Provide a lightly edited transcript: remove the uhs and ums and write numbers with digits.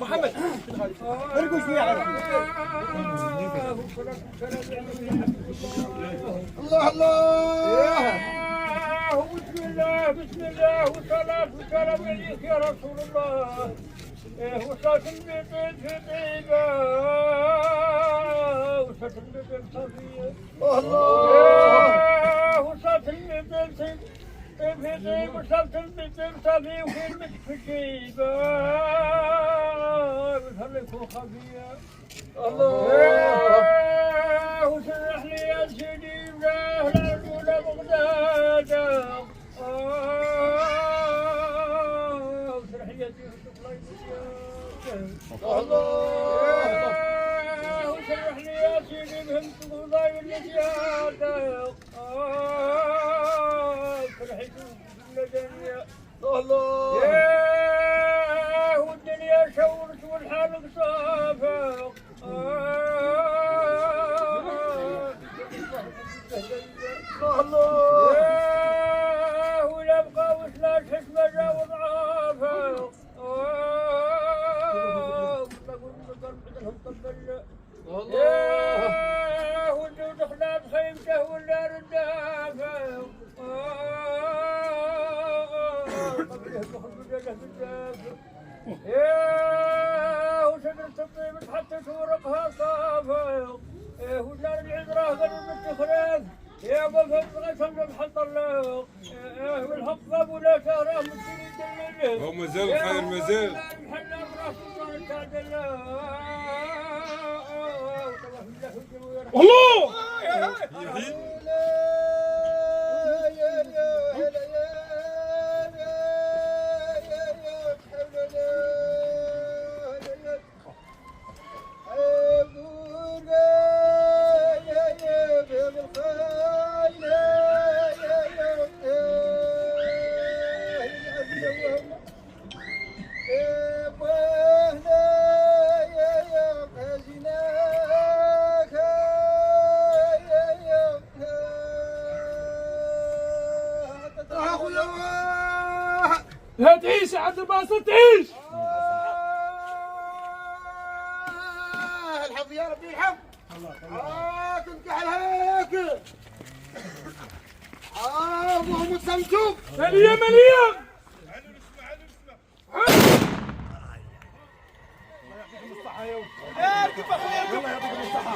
محمد ارقوا شويه على الله الله. بسم الله بسم الله والصلاة والسلام عليك يا رسول الله. وصلت البيت في طيبة وصلت البيت صفية الله. وصلت البيت في طيبة وصلت البيت صفية وفي المسك في شيبة وصلت خفية الله. وسرح لي يا سيدي لا الأولى بغداد وسرح لي يا الله. وسرح لي يا سيدي بهمت غضاي النجاة وسرح لي الدنيا الله. يا والدنيا شورت والحال صافق الله. يا ونبقى وسلا الحكمة جا وضعافه يا ودو دخلنا بخيمته ولا ردافه يا وشجرة الطيب تحطت ورقها صافق ودار العذرة قلب التخريف يا بفض غسل بحط الله والحق ولا شهره مسجد الليل هو مازال خير مازال محل براس الله الله. لا تعيش يا عبد الباسط تعيش. الحظ يا ربي الحظ. تنكح هيك. ابوهم السمسوم. مليا مليا. الله يعطيكم الصحة يا ولد. كيف اخويا الله يعطيكم الصحة.